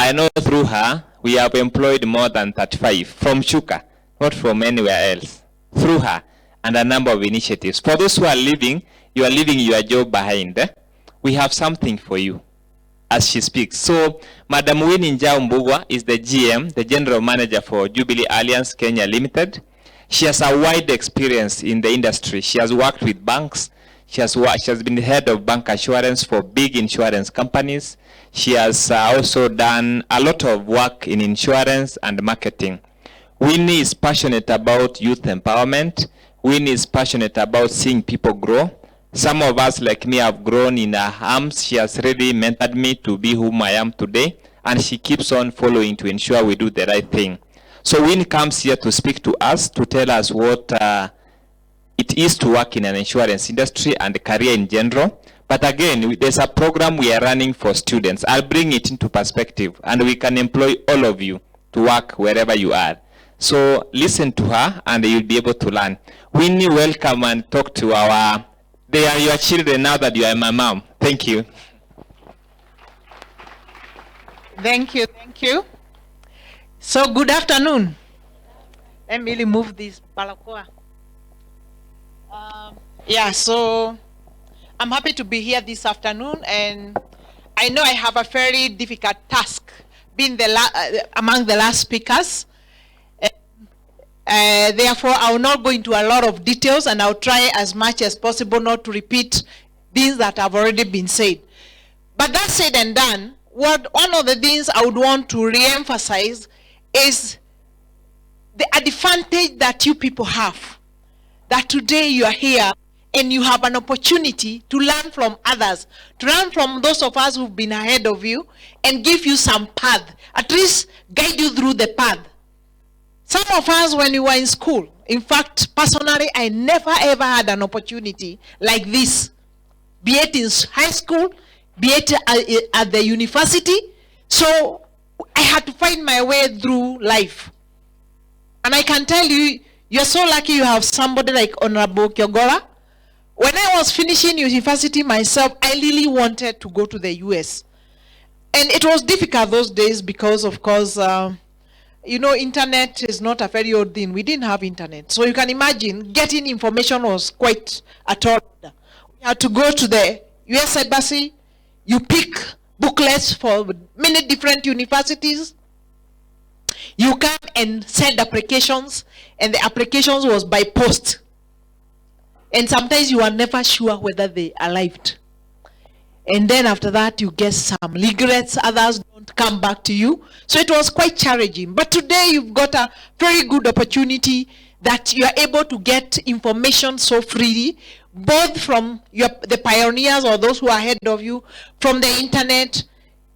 I know through her, we have employed more than 35 from Shuka, not from anywhere else, through her, and a number of initiatives. For those who are leaving, you are leaving your job behind. We have something for you as she speaks. So, Madam Winnie Njau Mbugua is the GM, the General Manager for Jubilee Allianz Kenya Limited. She has a wide experience in the industry. She has worked with banks. She has been the head of bank assurance for big insurance companies. She has also done a lot of work in insurance and marketing. Winnie is passionate about youth empowerment. Winnie is passionate about seeing people grow. Some of us, like me, have grown in her arms. She has really mentored me to be whom I am today, and she keeps on following to ensure we do the right thing. So Winnie comes here to speak to us, to tell us what it is to work in an insurance industry and career in general. But again, there's a program we are running for students. I'll bring it into perspective, and we can employ all of you to work wherever you are. So listen to her, and you'll be able to learn. Winnie, welcome and talk to our... They are your children now that you are my mom. Thank you. Thank you, thank you. So good afternoon. Let me remove this balaclava. Yeah, so I'm happy to be here this afternoon, and I know I have a very difficult task being among the last speakers. Therefore, I will not go into a lot of details, and I'll try as much as possible not to repeat things that have already been said. But that said and done, one of the things I would want to re-emphasize is the advantage that you people have. That today you are here and you have an opportunity to learn from others, to learn from those of us who've been ahead of you and give you some path, at least guide you through the path. Some of us, when we were in school, in fact, personally, I never ever had an opportunity like this, be it in high school, be it at the university. So I had to find my way through life. And I can tell you, you're so lucky you have somebody like Honorable Kyogora. When I was finishing university myself, I really wanted to go to the US. And it was difficult those days because, of course, you know, internet is not a very old thing. We didn't have internet. So you can imagine getting information was quite a tall order. We had to go to the US Embassy. You pick booklets for many different universities. You come and send applications, and the applications was by post. And sometimes you are never sure whether they arrived. And then after that, you get some regrets. Others don't come back to you. So it was quite challenging. But today, you've got a very good opportunity that you are able to get information so freely, both from the pioneers or those who are ahead of you, from the internet,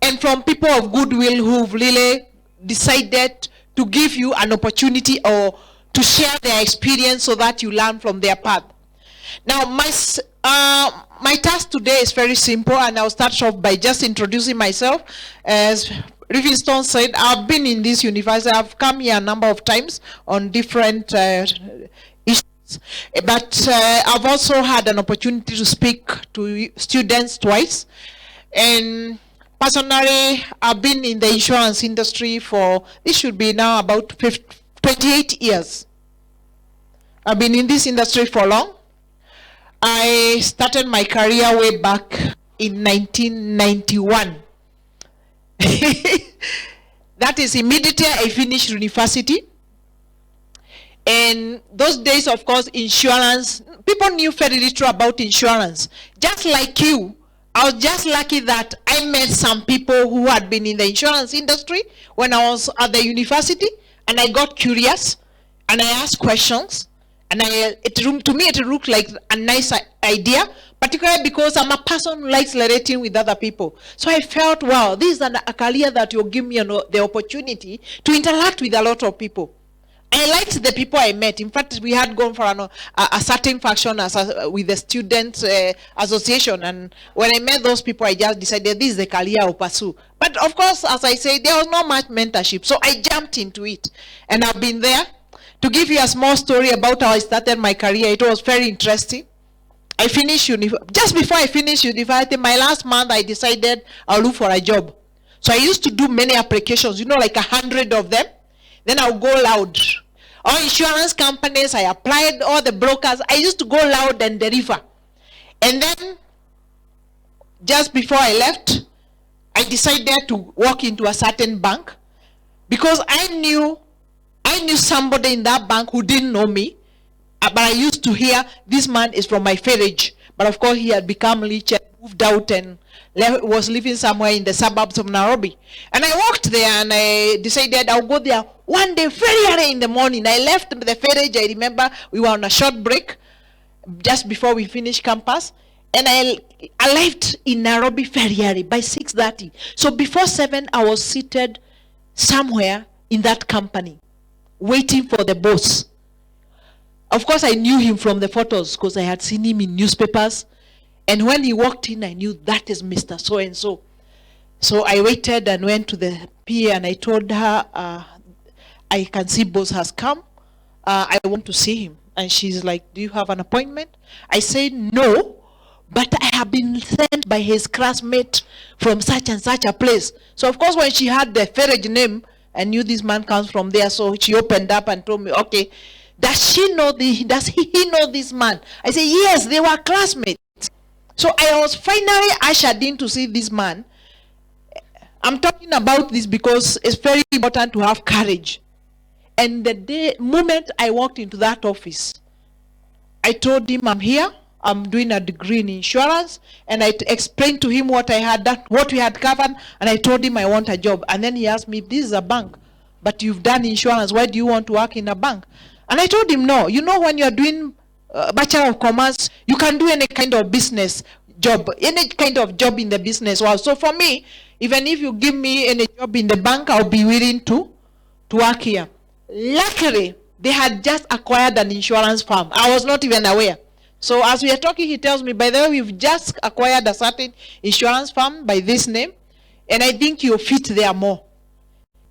and from people of goodwill who've really decided to give you an opportunity or to share their experience so that you learn from their path. Now, my task today is very simple, and I'll start off by just introducing myself. As Livingstone said, I've been in this university. I've come here a number of times on different issues, but I've also had an opportunity to speak to students twice. And personally, I've been in the insurance industry for, this should be now about 28 years. I've been in this industry for long. I started my career way back in 1991. That is immediately I finished university. And those days, of course, insurance, people knew very little about insurance. Just like you, I was just lucky that I met some people who had been in the insurance industry when I was at the university, and I got curious, and I asked questions. And to me, it looked like a nice idea, particularly because I'm a person who likes relating with other people. So I felt, wow, this is a career that will give me the opportunity to interact with a lot of people. I liked the people I met. In fact, we had gone for a certain function with the student association. And when I met those people, I just decided this is the career I'll pursue. But of course, as I said, there was not much mentorship. So I jumped into it. And I've been there. To give you a small story about how I started my career, it was very interesting. I finished just before I finished university, my last month, I decided I'll look for a job. So I used to do many applications, like 100 of them. Then I'll go loud. All insurance companies, I applied, all the brokers, I used to go loud and deliver. And then, just before I left, I decided to walk into a certain bank because I knew somebody in that bank who didn't know me, but I used to hear, this man is from my village. But of course, he had become rich and moved out and was living somewhere in the suburbs of Nairobi. And I walked there and I decided I'll go there one day very early in the morning. I left the village. I remember we were on a short break just before we finished campus. And I arrived in Nairobi very early by 6:30. So before 7, I was seated somewhere in that company, waiting for the boss. Of course, I knew him from the photos because I had seen him in newspapers. And when he walked in, I knew that is Mr. So-and-so. So I waited and went to the PA and I told her, I can see boss has come. I want to see him. And she's like, do you have an appointment? I said, no, but I have been sent by his classmate from such and such a place. So of course, when she had the village name, I knew this man comes from there. So she opened up and told me, okay, does he know this man? I said, yes, they were classmates. So I was finally ushered in to see this man. I'm talking about this because it's very important to have courage. And the moment I walked into that office, I told him, I'm here, I'm doing a degree in insurance, and I explained to him what I had done, what we had covered, and I told him I want a job. And then he asked me, this is a bank, but you've done insurance, why do you want to work in a bank? And I told him, no, when you're doing Bachelor of Commerce, you can do any kind of business job, any kind of job in the business world. So for me, even if you give me any job in the bank, I'll be willing to work here. Luckily, they had just acquired an insurance firm. I was not even aware. So as we are talking, he tells me, by the way, we've just acquired a certain insurance firm by this name, and I think you fit there more.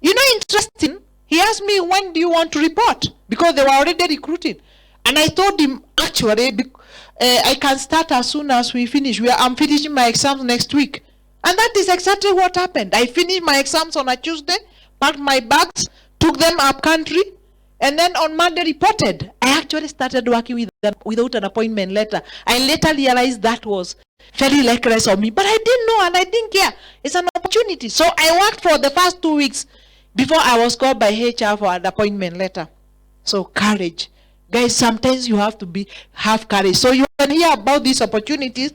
Interesting, he asked me, when do you want to report? Because they were already recruiting. And I told him, actually, I can start as soon as we finish. I'm finishing my exams next week. And that is exactly what happened. I finished my exams on a Tuesday, packed my bags, took them up country, and then on Monday reported. I actually started working with them without an appointment letter. I later realized that was very reckless of me, but I didn't know and I didn't care. It's an opportunity. So I worked for the first 2 weeks before I was called by HR for an appointment letter. So courage. Guys, sometimes you have to have courage. So you can hear about these opportunities,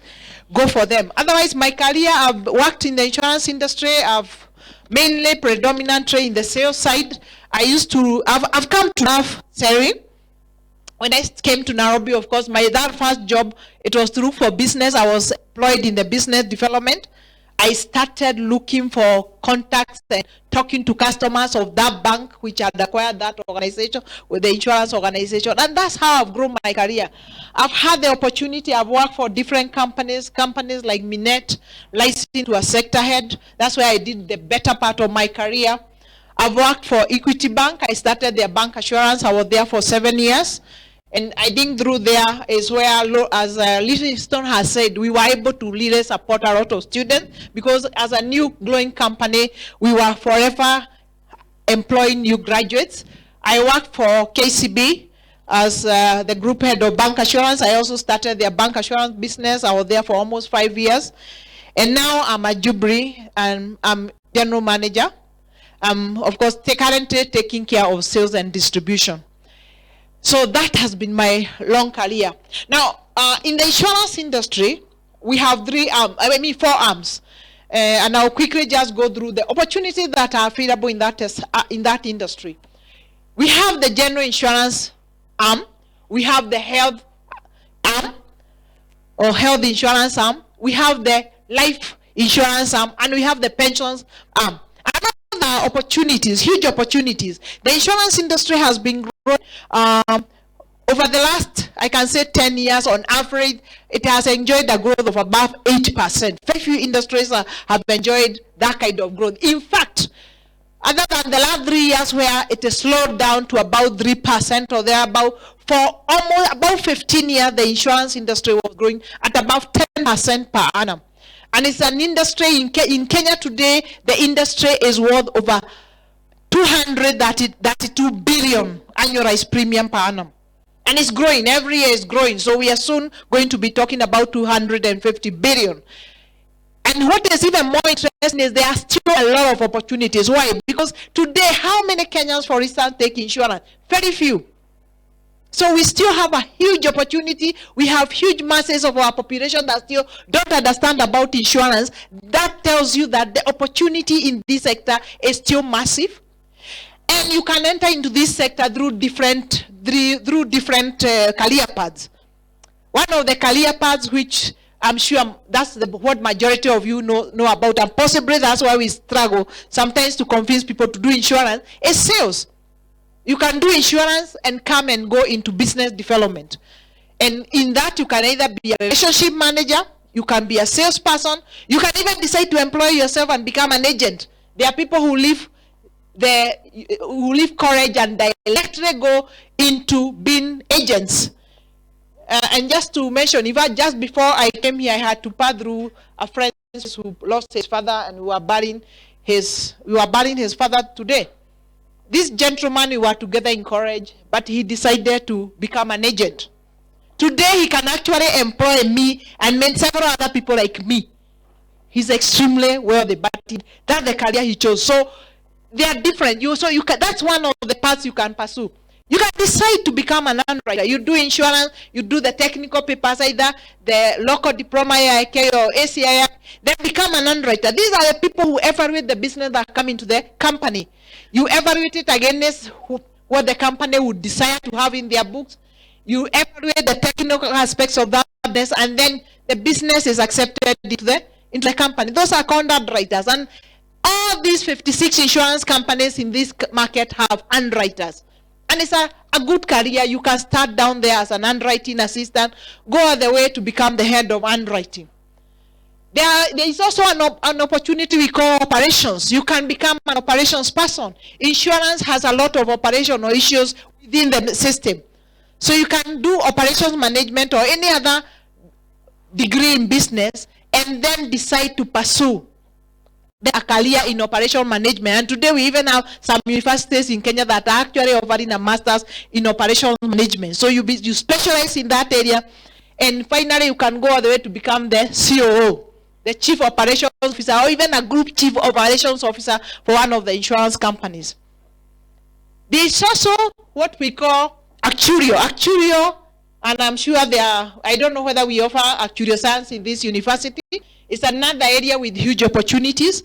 go for them. Otherwise, my career, I've worked in the insurance industry. I've mainly predominantly in the sales side. I've come to love selling. When I came to Nairobi, of course, that first job, it was through for business. I was employed in the business development. I started looking for contacts and talking to customers of that bank which had acquired that organization with the insurance organization. And that's how I've grown my career. I've had the opportunity, I've worked for different companies like Minet, licensed to a sector head. That's where I did the better part of my career. I've worked for Equity Bank. I started their bank assurance. I was there for 7 years. And I think through there is where, as Livingstone has said, we were able to really support a lot of students because as a new growing company, we were forever employing new graduates. I worked for KCB as the group head of bank assurance. I also started their bank assurance business. I was there for almost 5 years. And now I'm at Jubilee and I'm general manager. Of course, currently taking care of sales and distribution. So that has been my long career. Now, in the insurance industry, we have 4 arms. And I'll quickly just go through the opportunities that are available in that industry. We have the general insurance arm. We have the health arm, or health insurance arm. We have the life insurance arm, and we have the pensions arm. Another opportunities, huge opportunities. The insurance industry has been growing over the last, I can say 10 years on average. It has enjoyed a growth of above 8%. Very few industries have enjoyed that kind of growth. In fact, other than the last 3 years where it has slowed down to about 3% or thereabout, for almost about 15 years, the insurance industry was growing at about 10% per annum. And it's an industry in Kenya today. The industry is worth over 232 billion annualized premium per annum. And it's growing, every year it's growing. So we are soon going to be talking about 250 billion. And what is even more interesting is there are still a lot of opportunities. Why? Because today, how many Kenyans, for instance, take insurance? Very few. So we still have a huge opportunity. We have huge masses of our population that still don't understand about insurance. That tells you that the opportunity in this sector is still massive. And you can enter into this sector through different career paths. One of the career paths, which I'm sure that's what majority of you know about, and possibly that's why we struggle sometimes to convince people to do insurance, is sales. You can do insurance and come and go into business development. And in that, you can either be a relationship manager, you can be a salesperson, you can even decide to employ yourself and become an agent. There are people who leave courage and directly go into being agents. And just to mention, just before I came here, I had to pass through a friend who lost his father, and we were burying his father today. This gentleman, we were together in courage, but he decided to become an agent. Today, he can actually employ me and several other people like me. He's extremely wealthy, but that's the career he chose. So they are different. That's one of the paths you can pursue. You can decide to become an underwriter. You do insurance, you do the technical papers, either the local diploma AIK or ACI, then become an underwriter. These are the people who evaluate the business that come into the company. You evaluate it against what the company would desire to have in their books. You evaluate the technical aspects of that business, and then the business is accepted into the company. Those are called underwriters. And all these 56 insurance companies in this market have underwriters. And it's a good career. You can start down there as an underwriting assistant, go all the way to become the head of underwriting. There is also an opportunity we call operations. You can become an operations person. Insurance has a lot of operational issues within the system. So you can do operations management or any other degree in business and then decide to pursue a career in operational management. And today we even have some universities in Kenya that are actually offering a master's in operational management. So you specialize in that area, and finally you can go all the way to become the COO, the Chief Operations Officer, or even a Group Chief Operations Officer for one of the insurance companies. There is also what we call actuarial, and I'm sure I don't know whether we offer actuarial science in this university. It's another area with huge opportunities.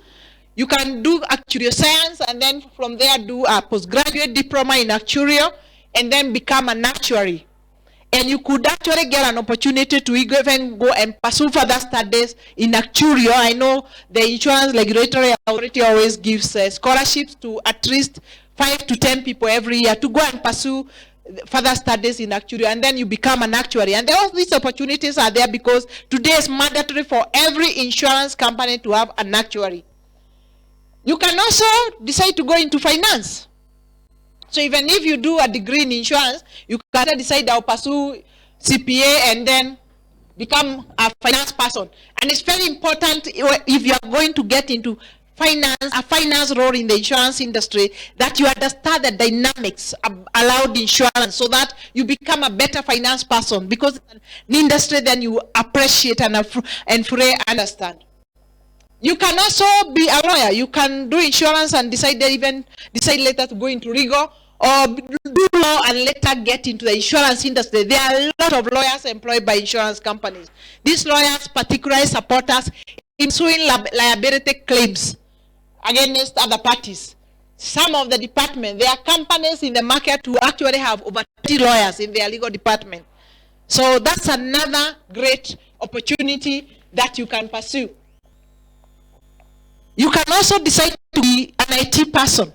You can do actuarial science and then from there do a postgraduate diploma in actuarial and then become an actuary. And you could actually get an opportunity to even go and pursue further studies in actuarial. I know the Insurance Regulatory Authority always gives scholarships to at least 5 to 10 people every year to go and pursue further studies in actuary, and then you become an actuary. And all these opportunities are there because today is mandatory for every insurance company to have an actuary. You can also decide to go into finance. So even if you do a degree in insurance, you can decide I'll pursue CPA and then become a finance person. And it's very important if you are going to get into a finance role in the insurance industry, that you understand the dynamics allowed insurance so that you become a better finance person, because it's an industry then you appreciate and fully understand. You can also be a lawyer. You can do insurance and decide later to go into legal, or do law and later get into the insurance industry. There are a lot of lawyers employed by insurance companies. These lawyers particularly support us in suing liability claims against other parties. Some of the department, there are companies in the market who actually have over 30 lawyers in their legal department. So that's another great opportunity that you can pursue. You can also decide to be an IT person.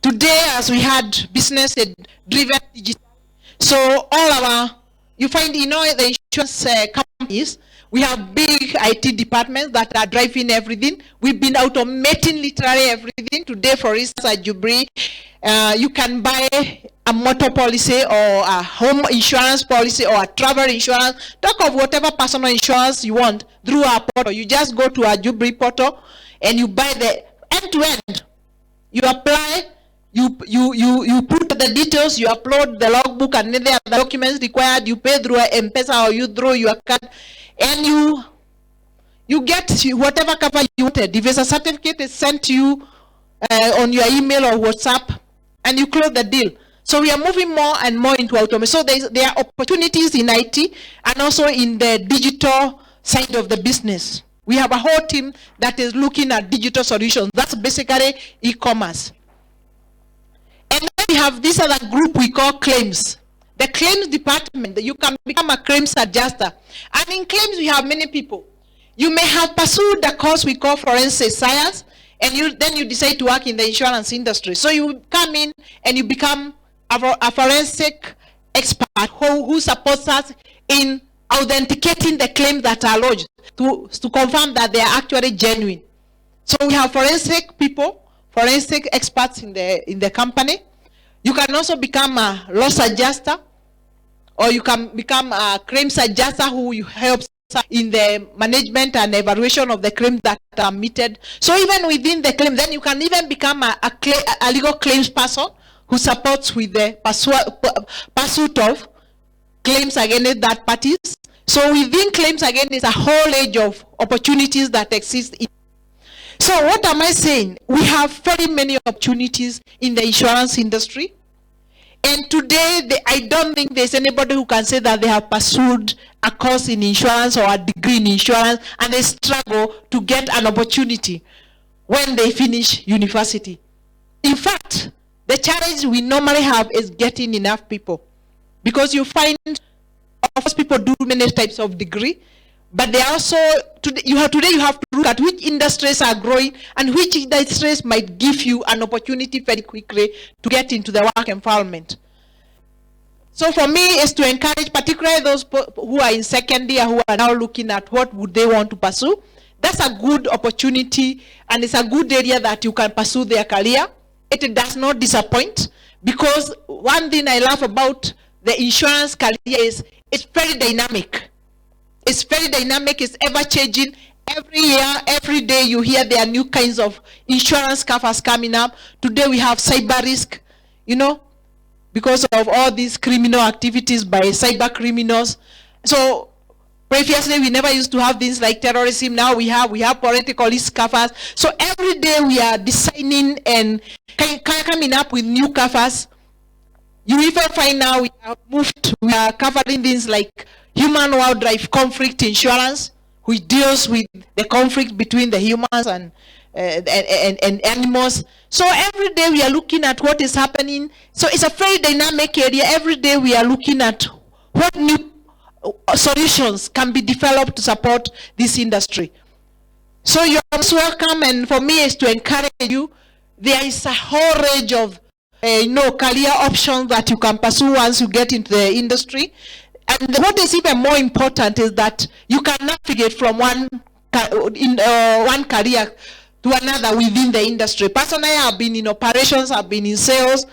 Today, as we had business-driven digital, so you find, the insurance companies, We have big IT departments that are driving everything. We've been automating literally everything. Today, for instance, at Jubilee, you can buy a motor policy or a home insurance policy or a travel insurance. Talk of whatever personal insurance you want through our portal. You just go to our Jubilee portal and you buy the end-to-end. You apply, you put the details, you upload the logbook and any other documents required, you pay through M-Pesa or you throw your card, and you get whatever cover you wanted. If it's a certificate, it's sent to you on your email or WhatsApp, and you close the deal. So we are moving more and more into automation. So there are opportunities in IT and also in the digital side of the business. We have a whole team that is looking at digital solutions. That's basically e-commerce. And then we have this other group we call claims. The claims department, you can become a claims adjuster. And in claims, we have many people. You may have pursued the course we call forensic science, and then you decide to work in the insurance industry. So you come in and you become a forensic expert who supports us in authenticating the claims that are lodged to confirm that they are actually genuine. So we have forensic people, forensic experts in the company. You can also become a loss adjuster, or you can become a claims adjuster who helps in the management and evaluation of the claims that are meted. So even within the claim, then you can even become a legal claims person who supports with the pursuit of claims against third parties. So within claims, again, is a whole age of opportunities that exist. So what am I saying? We have very many opportunities in the insurance industry. And today, I don't think there's anybody who can say that they have pursued a course in insurance or a degree in insurance and they struggle to get an opportunity when they finish university. In fact, the challenge we normally have is getting enough people. Because you find, of course, people do many types of degree, but they also, today you have to look at which industries are growing and which industries might give you an opportunity very quickly to get into the work environment. So for me, is to encourage particularly those who are in second year, who are now looking at what would they want to pursue. That's a good opportunity, and it's a good area that you can pursue their career. It does not disappoint, because one thing I love about the insurance career is it's very dynamic. It's very dynamic, it's ever changing. Every year, every day you hear there are new kinds of insurance covers coming up. Today we have cyber risk, you know, because of all these criminal activities by cyber criminals. So previously we never used to have things like terrorism. Now we have political risk covers. So every day we are designing and coming up with new covers. You even find now we are covering things like human wildlife conflict insurance, which deals with the conflict between the humans and animals. So every day we are looking at what is happening. So it's a very dynamic area. Every day we are looking at what new solutions can be developed to support this industry. So you're most welcome, and for me is to encourage you. There is a whole range of career options that you can pursue once you get into the industry. And what is even more important is that you can navigate from one career to another within the industry. Personally, I've been in operations, I've been in sales,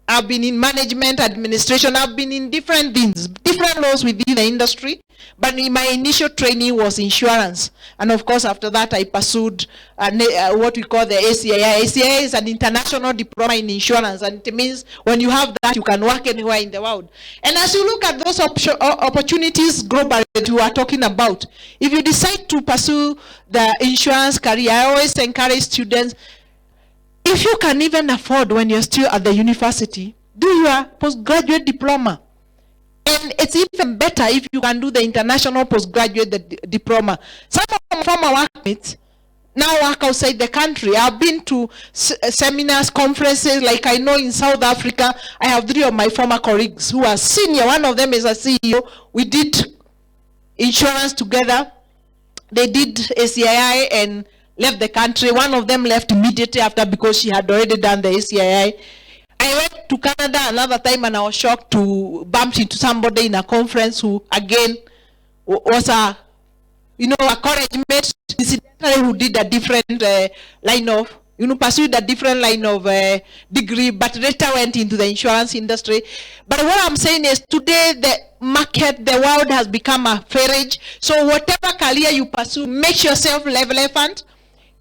I've been in management, administration, I've been in different things, different roles within the industry. But my initial training was insurance. And of course, after that, I pursued what we call the ACII. ACII is an international diploma in insurance. And it means when you have that, you can work anywhere in the world. And as you look at those opportunities globally that we are talking about, if you decide to pursue the insurance career, I always encourage students, if you can even afford when you're still at the university, do your postgraduate diploma. And it's even better if you can do the international postgraduate diploma. Some of my former workmates now work outside the country. I've been to seminars, conferences, like I know in South Africa, I have 3 of my former colleagues who are senior. One of them is a CEO. We did insurance together. They did ACII and left the country. One of them left immediately after because she had already done the ACII. I went to Canada another time and I was shocked to bump into somebody in a conference who again was a a college mate incidentally who did a different line of, pursued a different line of degree, but later went into the insurance industry. But what I'm saying is today the market, the world has become a farage. So whatever career you pursue, make yourself relevant.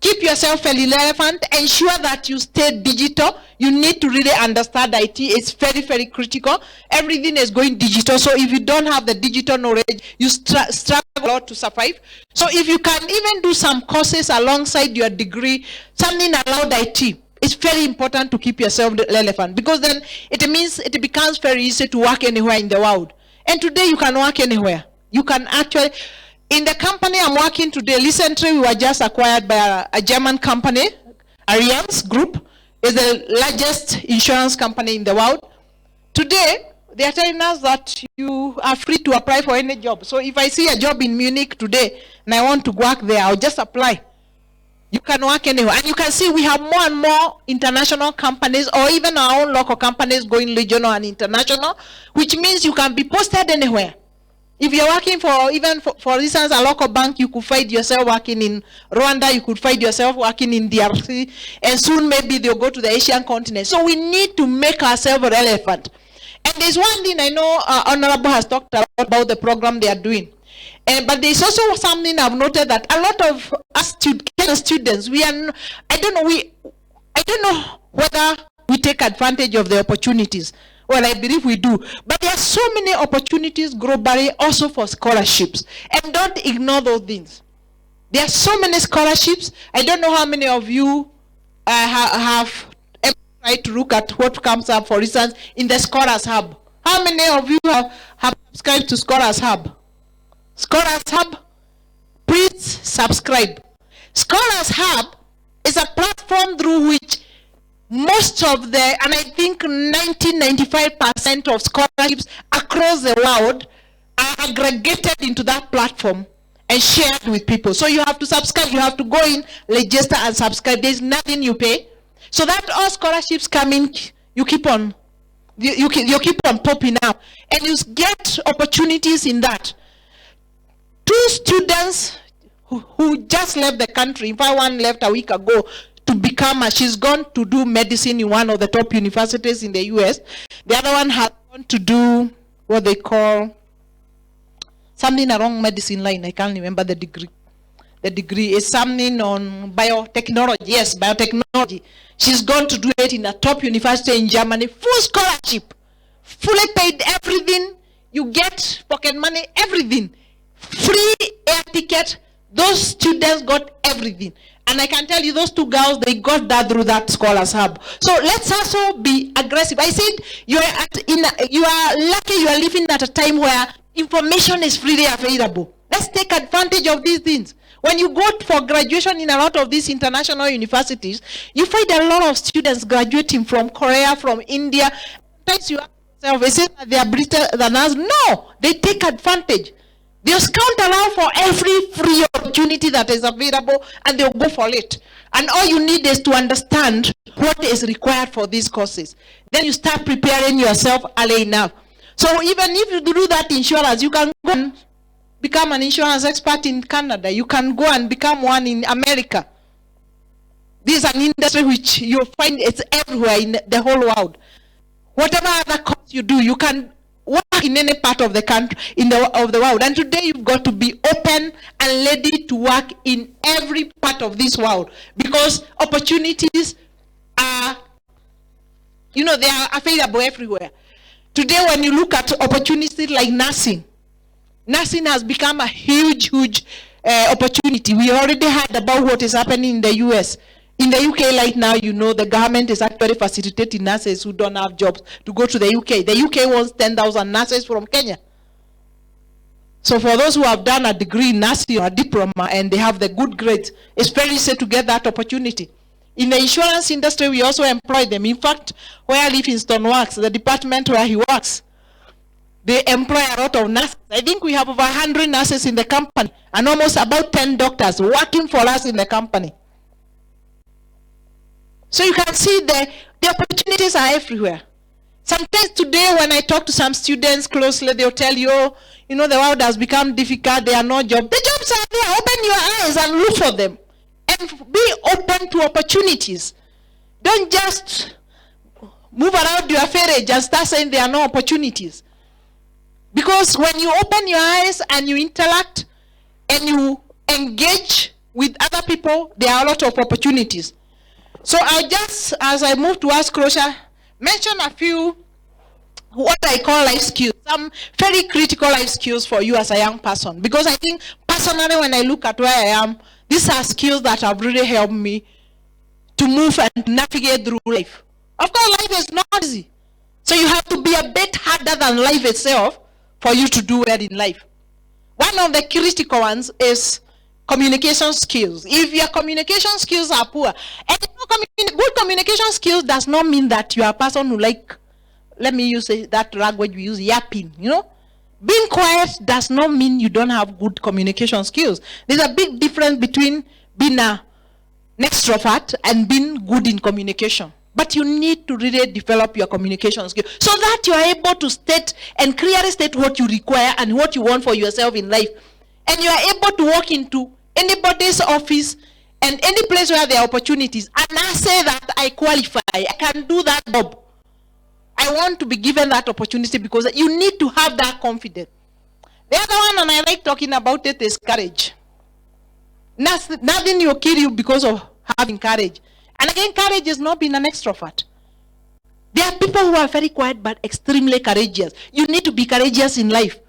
Keep yourself relevant. Ensure that you stay digital. You need to really understand IT. It's very, very critical. Everything is going digital. So if you don't have the digital knowledge, you struggle a lot to survive. So if you can even do some courses alongside your degree, something around IT, it's very important to keep yourself relevant, because then it means it becomes very easy to work anywhere in the world. And today you can work anywhere. You can actually... In the company I'm working today, recently we were just acquired by a German company, Allianz Group, is the largest insurance company in the world. Today, they are telling us that you are free to apply for any job. So if I see a job in Munich today and I want to work there, I'll just apply. You can work anywhere. And you can see we have more and more international companies, or even our own local companies going regional and international, which means you can be posted anywhere. If you're working for, even for instance, a local bank, you could find yourself working in Rwanda, you could find yourself working in DRC, and soon maybe they'll go to the Asian continent. So we need to make ourselves relevant. And there's one thing I know Honorable has talked about the program they are doing. But there's also something I've noted, that a lot of us students, I don't know whether we take advantage of the opportunities. Well, I believe we do. But there are so many opportunities globally also for scholarships. And don't ignore those things. There are so many scholarships. I don't know how many of you have ever tried to look at what comes up, for instance, in the Scholars Hub. How many of you have subscribed to Scholars Hub? Scholars Hub, please subscribe. Scholars Hub is a platform through which most of the, and I think 95% of scholarships across the world are aggregated into that platform and shared with people. So you have to subscribe, you have to go in, register and subscribe. There's nothing you pay. So that all scholarships come in, you keep on popping up, and you get opportunities in that. 2 students who just left the country, in fact one left a week ago, to become she's gone to do medicine in one of the top universities in the US. The other one has gone to do what they call something along medicine line. I can't remember the degree. The degree is something on biotechnology. Yes, biotechnology. She's gone to do it in a top university in Germany. Full scholarship. Fully paid, everything. You get pocket money, everything. Free air ticket. Those students got everything. And I can tell you, those 2 girls, they got that through that Scholars Hub. So let's also be aggressive. I said you are lucky you are living at a time where information is freely available. Let's take advantage of these things. When you go for graduation in a lot of these international universities, you find a lot of students graduating from Korea, from India. Sometimes you ask yourself, is it that they are better than us? No, they take advantage. They'll scout around for every free opportunity that is available, and they'll go for it. And all you need is to understand what is required for these courses. Then you start preparing yourself early enough. So even if you do that insurance, you can go and become an insurance expert in Canada. You can go and become one in America. This is an industry which you'll find it's everywhere in the whole world. Whatever other course you do, you can work in any part of the country, of the world. And today you've got to be open and ready to work in every part of this world, because opportunities are, they are available everywhere. Today when you look at opportunities like nursing has become a huge opportunity. We already heard about what is happening in the US. In the UK right now, the government is actually facilitating nurses who don't have jobs to go to the UK. The UK wants 10,000 nurses from Kenya. So for those who have done a degree in nursing or a diploma and they have the good grades, it's very easy to get that opportunity. In the insurance industry, we also employ them. In fact, where I live in Stoneworks, the department where he works, they employ a lot of nurses. I think we have over 100 nurses in the company and almost about 10 doctors working for us in the company. So you can see the opportunities are everywhere. Sometimes today when I talk to some students closely, they'll tell you, oh, you know, the world has become difficult, there are no jobs. The jobs are there. Open your eyes and look for them. And be open to opportunities. Don't just move around your ferret and start saying there are no opportunities. Because when you open your eyes and you interact and you engage with other people, there are a lot of opportunities. So I just, as I move towards closure, mention a few what I call life skills, some very critical life skills for you as a young person. Because I think personally when I look at where I am, these are skills that have really helped me to move and navigate through life. Of course, life is not easy. So you have to be a bit harder than life itself for you to do well in life. One of the critical ones is communication skills. If your communication skills are poor, and good communication skills does not mean that you are a person who let me use that language we use, yapping, you know. Being quiet does not mean you don't have good communication skills. There's a big difference between being an extrovert and being good in communication. But you need to really develop your communication skills so that you are able to state and clearly state what you require and what you want for yourself in life. And you are able to walk into anybody's office and any place where there are opportunities and I say that I qualify, I can do that job. I want to be given that opportunity because you need to have that confidence. The other one, and I like talking about it, is courage. Nothing will kill you because of having courage. And again, courage is not being an extrovert. There are people who are very quiet but extremely courageous. You need to be courageous in life.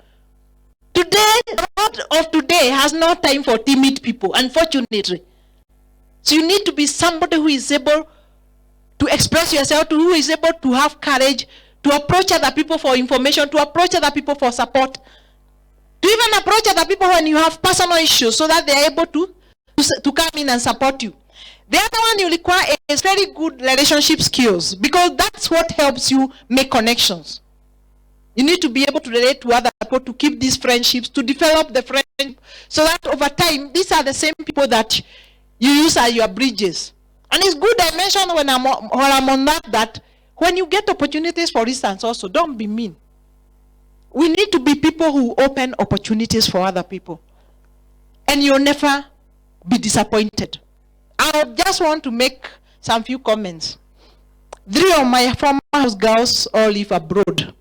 Today, the world of today has no time for timid people, unfortunately. So you need to be somebody who is able to express yourself, who is able to have courage, to approach other people for information, to approach other people for support, to even approach other people when you have personal issues so that they are able to come in and support you. The other one you require is very good relationship skills because that's what helps you make connections. You need to be able to relate to other people, to keep these friendships, to develop the friendship so that over time, these are the same people that you use as your bridges. And it's good I mentioned when I'm on that when you get opportunities, for instance, also, don't be mean. We need to be people who open opportunities for other people. And you'll never be disappointed. I just want to make some few comments. 3 of my former house girls all live abroad.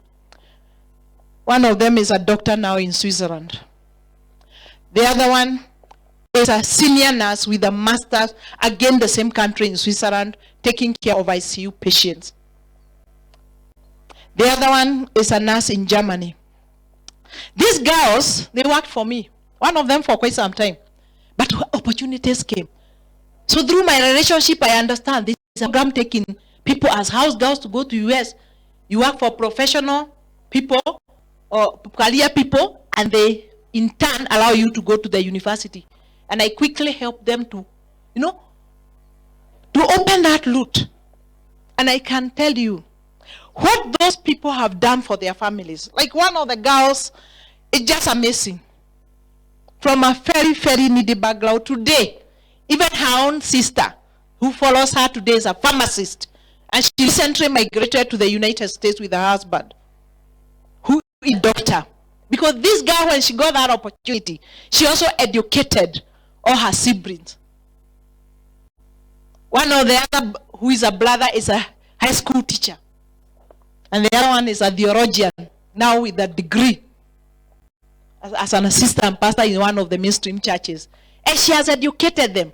One of them is a doctor now in Switzerland. The other one is a senior nurse with a master's, again the same country in Switzerland, taking care of ICU patients. The other one is a nurse in Germany. These girls, they worked for me. One of them for quite some time. But opportunities came. So through my relationship, I understand this is a program taking people as house girls to go to US. You work for professional people or career people, and they in turn allow you to go to the university. And I quickly help them to, you know, to open that route. And I can tell you what those people have done for their families. Like one of the girls, it's just amazing. From a very, very needy background today, even her own sister, who follows her today, is a pharmacist. And she recently migrated to the United States with her husband, who is a doctor. Because this girl, when she got that opportunity, she also educated all her siblings. One of the other, who is a brother, is a high school teacher. And the other one is a theologian, now with a degree as an assistant pastor in one of the mainstream churches. And she has educated them.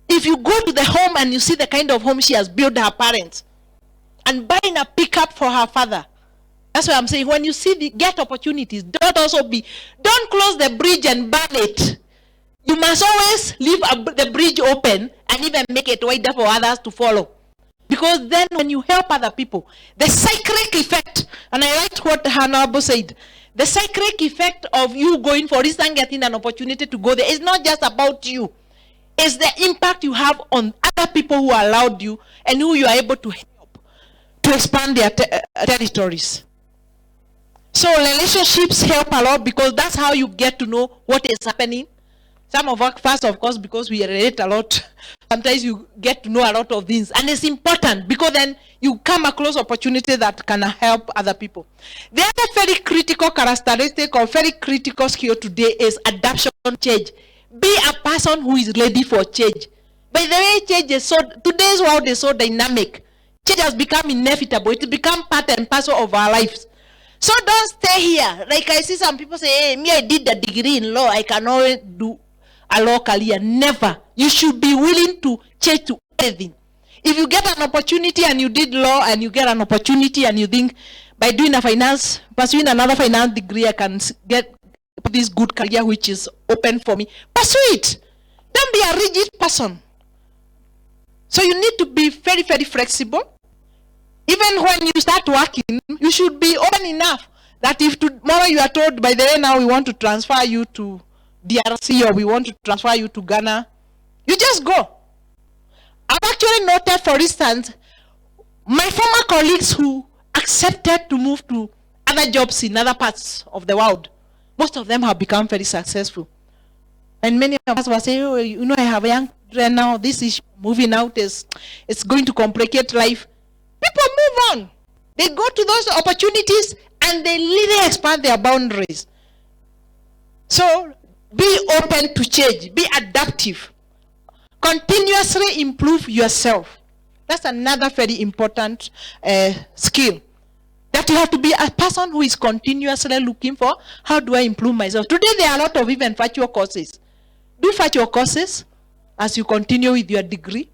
If you go to the home and you see the kind of home she has built her parents, and buying a pickup for her father, that's why I'm saying when you see get opportunities, don't close the bridge and burn it. You must always leave the bridge open and even make it wider for others to follow. Because then when you help other people, the cyclic effect, and I liked what Hannah said, the cyclic effect of you going, for instance, getting an opportunity to go there is not just about you. It's the impact you have on other people who allowed you and who you are able to help to expand their territories. So relationships help a lot because that's how you get to know what is happening. Some of us, of course, because we relate a lot, sometimes you get to know a lot of things. And it's important because then you come across opportunities that can help other people. The other very critical characteristic or very critical skill today is adaptation to change. Be a person who is ready for change. By the way, change is today's world is so dynamic. Change has become inevitable. It has become part and parcel of our lives. So don't stay here. Like I see some people say, hey, me, I did a degree in law. I can always do a law career. Never. You should be willing to change to anything. If you get an opportunity and you did law and you get an opportunity and you think by doing pursuing another finance degree, I can get this good career which is open for me, pursue it. Don't be a rigid person. So you need to be very, very flexible. Even when you start working, you should be open enough that if tomorrow you are told, by the way, now we want to transfer you to DRC or we want to transfer you to Ghana, you just go. I've actually noted, for instance, my former colleagues who accepted to move to other jobs in other parts of the world, most of them have become very successful. And many of us were saying, oh, you know, I have a young children now, this is moving out, it's going to complicate life. People move on. They go to those opportunities and they really expand their boundaries. So be open to change. Be adaptive. Continuously improve yourself. That's another very important skill. That you have to be a person who is continuously looking for, how do I improve myself? Today there are a lot of even virtual courses. Do virtual courses as you continue with your degree.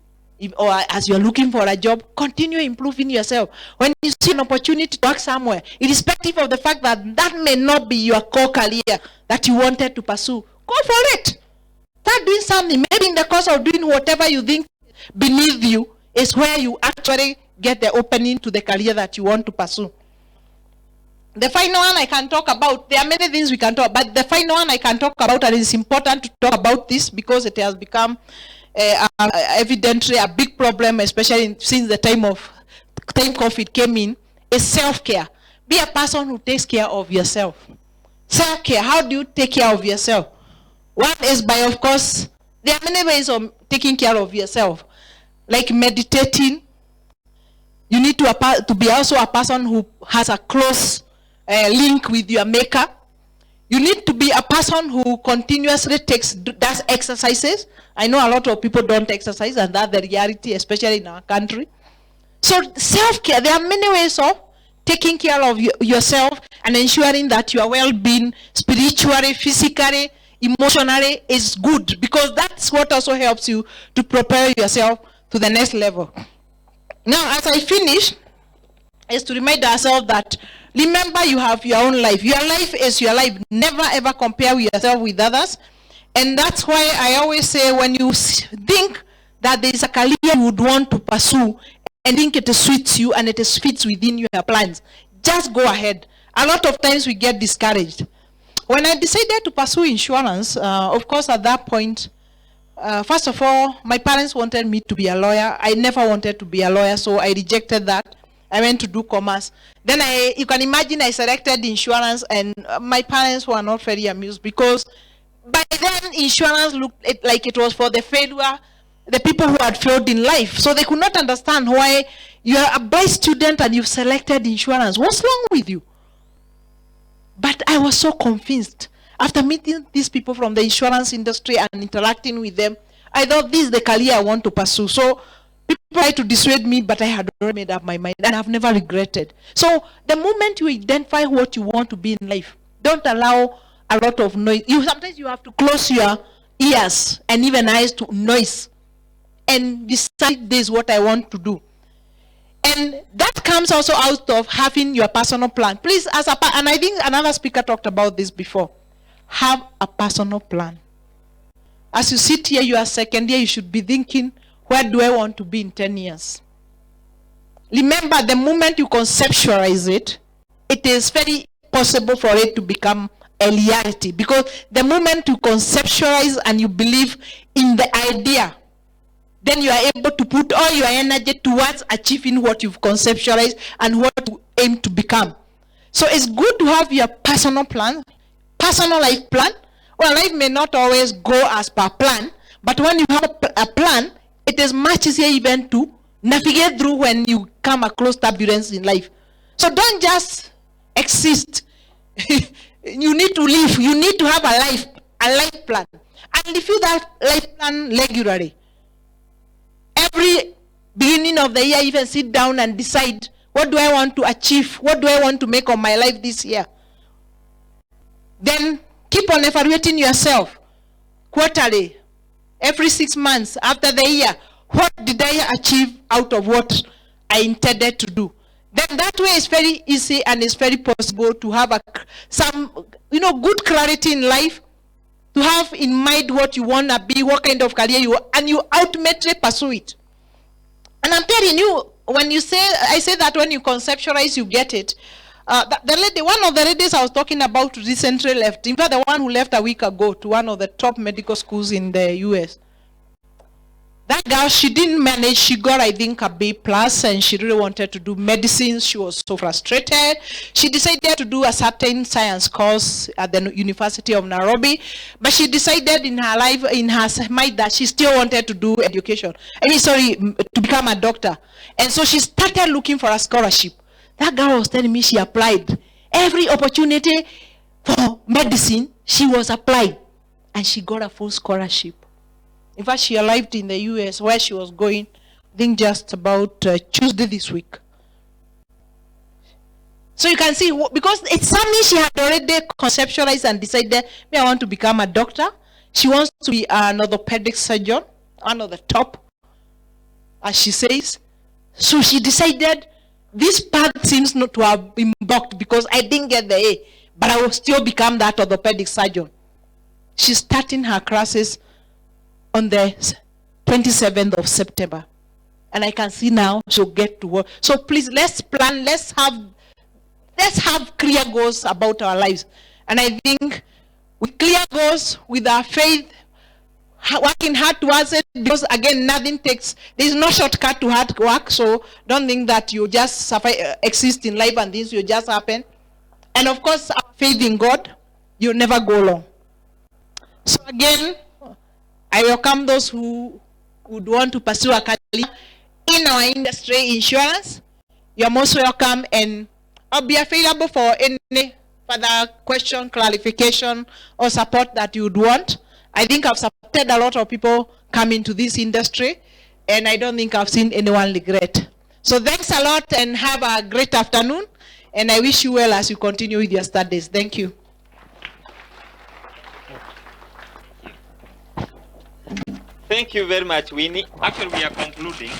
Or as you're looking for a job, continue improving yourself. When you see an opportunity to work somewhere, irrespective of the fact that that may not be your core career that you wanted to pursue, go for it. Start doing something. Maybe in the course of doing whatever you think beneath you is where you actually get the opening to the career that you want to pursue. The final one I can talk about, there are many things we can talk about, but the final one I can talk about, and it's important to talk about this because it has become evidently a big problem, especially since the time COVID came in, is self-care. Be a person who takes care of yourself. Self-care, how do you take care of yourself? One is by, of course, there are many ways of taking care of yourself, like meditating. You need to be also a person who has a close link with your maker. You need to be a person who continuously does exercises. I know a lot of people don't exercise, and that's the reality, especially in our country. So self-care, there are many ways of taking care of yourself and ensuring that your well-being, spiritually, physically, emotionally, is good, because that's what also helps you to prepare yourself to the next level. Now, as I finish, is to remind ourselves that remember, you have your own life. Your life is your life. Never ever compare yourself with others. And that's why I always say, when you think that there is a career you would want to pursue and think it suits you and it fits within your plans, just go ahead. A lot of times we get discouraged. When I decided to pursue insurance, of course at that point, first of all, my parents wanted me to be a lawyer. I never wanted to be a lawyer, so I rejected that. I went to do commerce. Then you can imagine I selected insurance, and my parents were not very amused because by then insurance looked like it was for the people who had failed in life. So they could not understand why you are a bright student and you've selected insurance. What's wrong with you? But I was so convinced. After meeting these people from the insurance industry and interacting with them, I thought this is the career I want to pursue. So people tried to dissuade me, but I had already made up my mind, and I've never regretted. So the moment you identify what you want to be in life, don't allow a lot of noise. Sometimes you have to close your ears and even eyes to noise and decide this is what I want to do. And that comes also out of having your personal plan. Please, and I think another speaker talked about this before, have a personal plan. As you sit here, you are second year, you should be thinking, where do I want to be in 10 years? Remember, the moment you conceptualize it, it is very possible for it to become a reality. Because the moment you conceptualize and you believe in the idea, then you are able to put all your energy towards achieving what you've conceptualized and what you aim to become. So it's good to have your personal plan, personal life plan. Well, life may not always go as per plan, but when you have a plan, it is much easier even to navigate through when you come across turbulence in life. So don't just exist. You need to live. You need to have a life plan. And review that life plan regularly. Every beginning of the year, even sit down and decide, what do I want to achieve? What do I want to make of my life this year? Then keep on evaluating yourself quarterly, every 6 months after the year. What did I achieve out of what I intended to do? Then that way it's very easy and it's very possible to have some good clarity in life, to have in mind what you want to be, what kind of career you want, and you ultimately pursue it. And I'm telling you, I say that when you conceptualize, you get it. The lady, one of the ladies I was talking about recently left. In fact, the one who left a week ago to one of the top medical schools in the US. That girl, she didn't manage. She got, I think, a B+, and she really wanted to do medicine. She was so frustrated. She decided to do a certain science course at the University of Nairobi, but she decided in her life, in her mind, that she still wanted to do education. To become a doctor. And so she started looking for a scholarship. That girl was telling me she applied. Every opportunity for medicine, she was applied. And she got a full scholarship. In fact, she arrived in the US where she was going, I think just about Tuesday this week. So you can see, because it's something she had already conceptualized and decided, I want to become a doctor. She wants to be an orthopedic surgeon, one of the top, as she says. So she decided, this path seems not to have been blocked because I didn't get the A, but I will still become that orthopedic surgeon. She's starting her classes on the 27th of September. And I can see now she'll get to work. So please, let's plan, let's have clear goals about our lives. And I think with clear goals, with our faith, working hard towards it, because again, there's no shortcut to hard work, so don't think that you just exist in life and this will just happen. And of course, our faith in God, you'll never go wrong. So again, I welcome those who would want to pursue a career in our industry, insurance. You're most welcome, and I'll be available for any further question, clarification, or support that you would want. I think I've supported a lot of people come into this industry, and I don't think I've seen anyone regret. So thanks a lot, and have a great afternoon, and I wish you well as you continue with your studies. Thank you. Thank you very much, Winnie. Actually, we are concluding.